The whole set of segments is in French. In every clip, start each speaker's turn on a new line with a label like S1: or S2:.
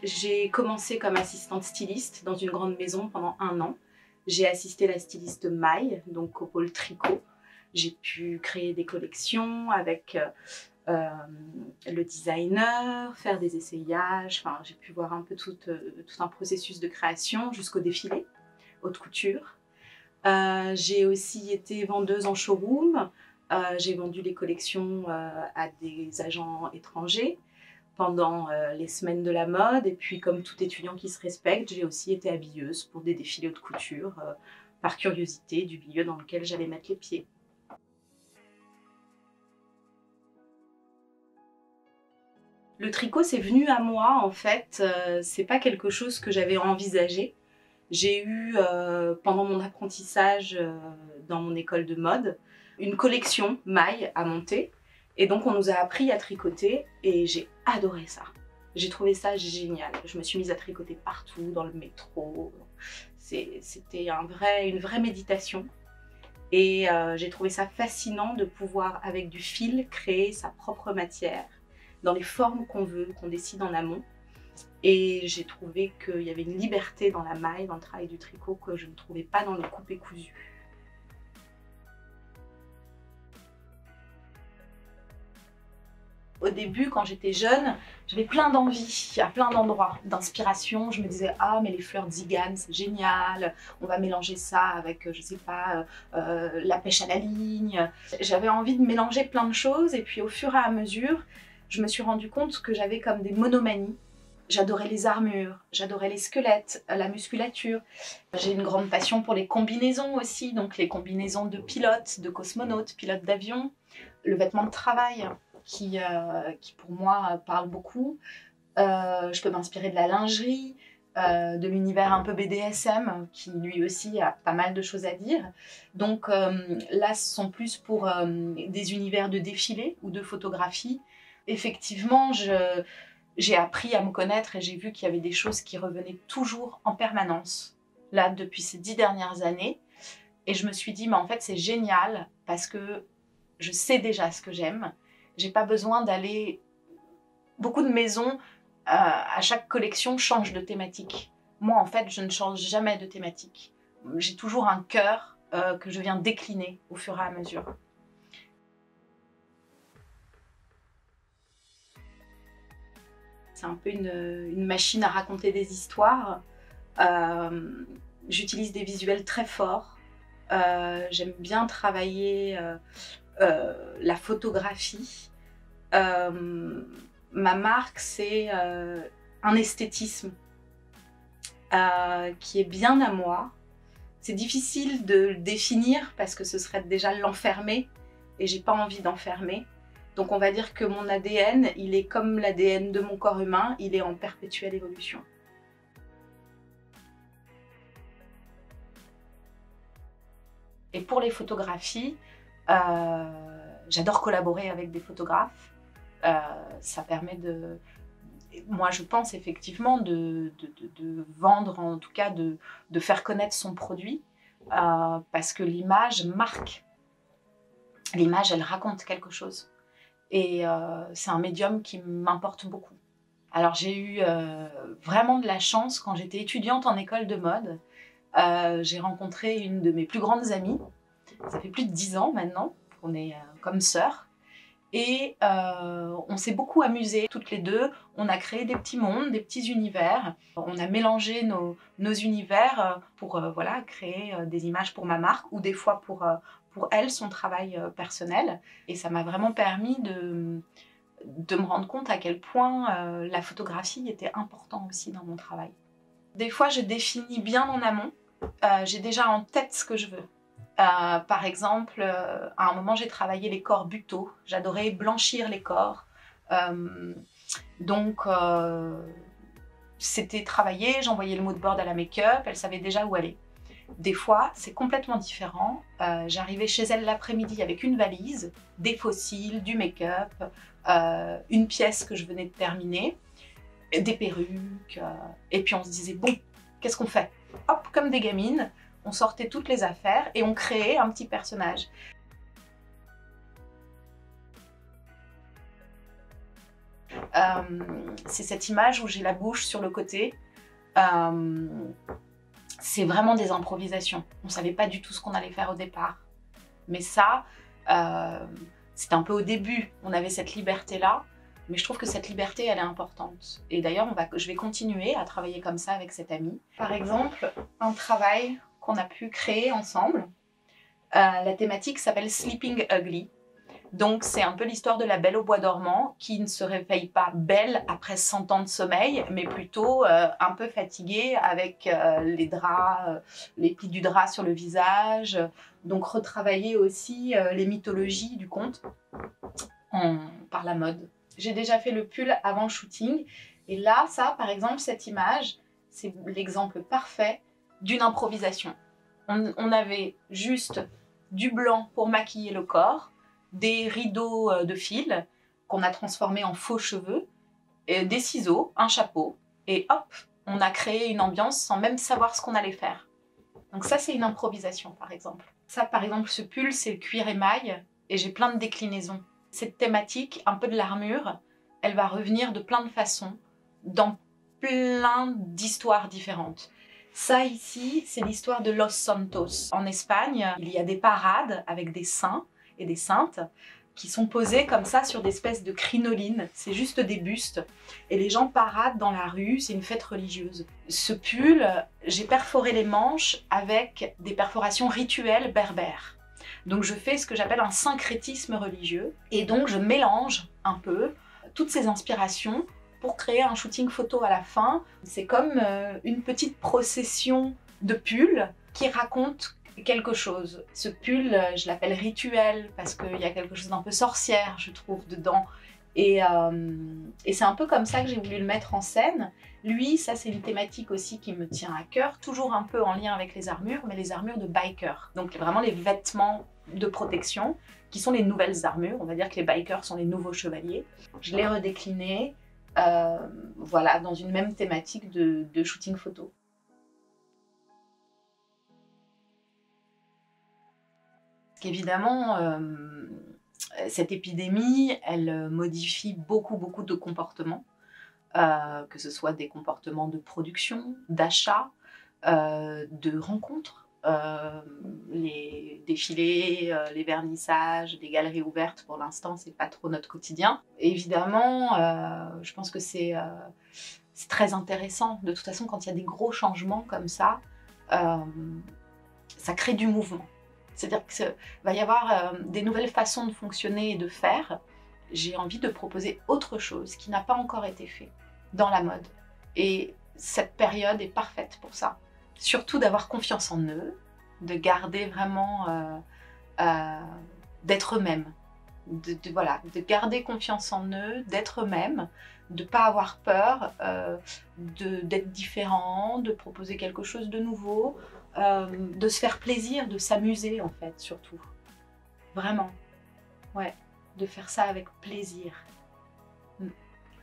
S1: J'ai commencé comme assistante styliste dans une grande maison pendant 1 an. J'ai assisté la styliste maille, donc au pôle tricot. J'ai pu créer des collections avec le designer, faire des essayages. Enfin, j'ai pu voir un peu tout un processus de création jusqu'au défilé, haute couture. J'ai aussi été vendeuse en showroom. J'ai vendu les collections à des agents étrangers pendant les semaines de la mode. Et puis, comme tout étudiant qui se respecte, j'ai aussi été habilleuse pour des défilés haute couture par curiosité du milieu dans lequel j'allais mettre les pieds. Le tricot, c'est venu à moi en fait, c'est pas quelque chose que j'avais envisagé. J'ai eu, pendant mon apprentissage dans mon école de mode, une collection maille à monter. Et donc on nous a appris à tricoter et j'ai adoré ça. J'ai trouvé ça génial. Je me suis mise à tricoter partout, dans le métro. C'était une vraie méditation. Et j'ai trouvé ça fascinant de pouvoir, avec du fil, créer sa propre matière dans les formes qu'on veut, qu'on décide en amont. Et j'ai trouvé qu'il y avait une liberté dans la maille, dans le travail du tricot, que je ne trouvais pas dans le coupé cousu. Au début, quand j'étais jeune, j'avais plein d'envie à plein d'endroits, d'inspiration. Je me disais, ah mais les fleurs tzigane, c'est génial, on va mélanger ça avec, je sais pas, la pêche à la ligne. J'avais envie de mélanger plein de choses et puis au fur et à mesure, je me suis rendu compte que j'avais comme des monomanies. J'adorais les armures, j'adorais les squelettes, la musculature. J'ai une grande passion pour les combinaisons aussi, donc les combinaisons de pilotes, de cosmonautes, pilotes d'avion, le vêtement de travail qui pour moi parle beaucoup. Je peux m'inspirer de la lingerie, de l'univers un peu BDSM qui lui aussi a pas mal de choses à dire. Donc là, ce sont plus pour des univers de défilé ou de photographie. Effectivement, j'ai appris à me connaître et j'ai vu qu'il y avait des choses qui revenaient toujours en permanence, là, depuis ces 10 dernières années. Et je me suis dit, mais en fait, c'est génial parce que je sais déjà ce que j'aime. J'ai pas besoin d'aller... Beaucoup de maisons, à chaque collection, changent de thématique. Moi, en fait, je ne change jamais de thématique. J'ai toujours un cœur que je viens décliner au fur et à mesure. C'est un peu une machine à raconter des histoires. J'utilise des visuels très forts. J'aime bien travailler la photographie. Ma marque, c'est un esthétisme qui est bien à moi. C'est difficile de le définir parce que ce serait déjà l'enfermer et j'ai pas envie d'enfermer. Donc on va dire que mon ADN, il est comme l'ADN de mon corps humain, il est en perpétuelle évolution. Et pour les photographies, j'adore collaborer avec des photographes. Ça permet de... Moi je pense effectivement de vendre, en tout cas de faire connaître son produit, parce que l'image marque. L'image, elle raconte quelque chose. Et c'est un médium qui m'importe beaucoup. Alors j'ai eu vraiment de la chance quand j'étais étudiante en école de mode. J'ai rencontré une de mes plus grandes amies. Ça fait plus de 10 ans maintenant qu'on est comme sœurs. Et on s'est beaucoup amusées toutes les deux. On a créé des petits mondes, des petits univers. On a mélangé nos univers pour voilà, créer des images pour ma marque ou des fois pour elle, son travail personnel. Et ça m'a vraiment permis de me rendre compte à quel point la photographie était important aussi dans mon travail. Des fois, je définis bien en amont. J'ai déjà en tête ce que je veux. Par exemple, à un moment, j'ai travaillé les corps buttaux. J'adorais blanchir les corps. Donc, c'était travaillé. J'envoyais le mood board à la make-up. Elle savait déjà où aller. Des fois, c'est complètement différent. J'arrivais chez elle l'après-midi avec une valise, des fossiles, du make-up, une pièce que je venais de terminer, des perruques. Et puis on se disait, bon, qu'est-ce qu'on fait? Hop, comme des gamines, on sortait toutes les affaires et on créait un petit personnage. c'est cette image où j'ai la bouche sur le côté. C'est vraiment des improvisations. On ne savait pas du tout ce qu'on allait faire au départ. Mais ça, c'était un peu au début. On avait cette liberté-là. Mais je trouve que cette liberté, elle est importante. Et d'ailleurs, je vais continuer à travailler comme ça avec cette amie. Par exemple, un travail qu'on a pu créer ensemble. La thématique s'appelle Sleeping Ugly. Donc c'est un peu l'histoire de la belle au bois dormant qui ne se réveille pas belle après 100 ans de sommeil, mais plutôt un peu fatiguée avec les draps, les plis du drap sur le visage. Donc retravailler aussi les mythologies du conte par la mode. J'ai déjà fait le pull avant le shooting et là, ça par exemple, cette image, c'est l'exemple parfait d'une improvisation. On avait juste du blanc pour maquiller le corps, des rideaux de fil qu'on a transformés en faux cheveux, et des ciseaux, un chapeau, et hop, on a créé une ambiance sans même savoir ce qu'on allait faire. Donc ça, c'est une improvisation, par exemple. Ça, par exemple, ce pull, c'est le cuir émail, et j'ai plein de déclinaisons. Cette thématique, un peu de l'armure, elle va revenir de plein de façons, dans plein d'histoires différentes. Ça ici, c'est l'histoire de Los Santos. En Espagne, il y a des parades avec des saints et des saintes qui sont posés comme ça sur des espèces de crinolines. C'est juste des bustes. Et les gens paradent dans la rue, c'est une fête religieuse. Ce pull, j'ai perforé les manches avec des perforations rituelles berbères. Donc je fais ce que j'appelle un syncrétisme religieux. Et donc je mélange un peu toutes ces inspirations pour créer un shooting photo à la fin. C'est comme une petite procession de pulls qui raconte quelque chose. Ce pull, je l'appelle rituel parce qu'il y a quelque chose d'un peu sorcière, je trouve, dedans. Et c'est un peu comme ça que j'ai voulu le mettre en scène. Lui, ça c'est une thématique aussi qui me tient à cœur, toujours un peu en lien avec les armures, mais les armures de biker. Donc vraiment les vêtements de protection, qui sont les nouvelles armures. On va dire que les bikers sont les nouveaux chevaliers. Je l'ai redécliné, voilà, dans une même thématique de shooting photo. Évidemment, cette épidémie, elle modifie beaucoup de comportements, que ce soit des comportements de production, d'achat, de rencontres, les défilés, les vernissages, les galeries ouvertes. Pour l'instant, c'est pas trop notre quotidien. Et évidemment, je pense que c'est très intéressant. De toute façon, quand il y a des gros changements comme ça crée du mouvement. C'est-à-dire qu'il va y avoir des nouvelles façons de fonctionner et de faire. J'ai envie de proposer autre chose qui n'a pas encore été fait dans la mode. Et cette période est parfaite pour ça. Surtout d'avoir confiance en eux, de garder vraiment, d'être eux-mêmes. Voilà, de garder confiance en eux, d'être eux-mêmes, de ne pas avoir peur, d'être différent, de proposer quelque chose de nouveau, de se faire plaisir, de s'amuser en fait, surtout. Vraiment, ouais, de faire ça avec plaisir.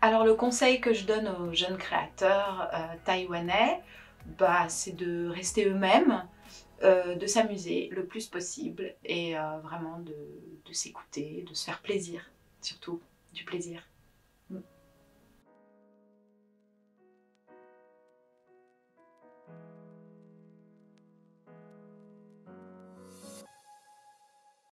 S1: Alors le conseil que je donne aux jeunes créateurs taïwanais, c'est de rester eux-mêmes, de s'amuser le plus possible et vraiment de s'écouter, de se faire plaisir, surtout du plaisir.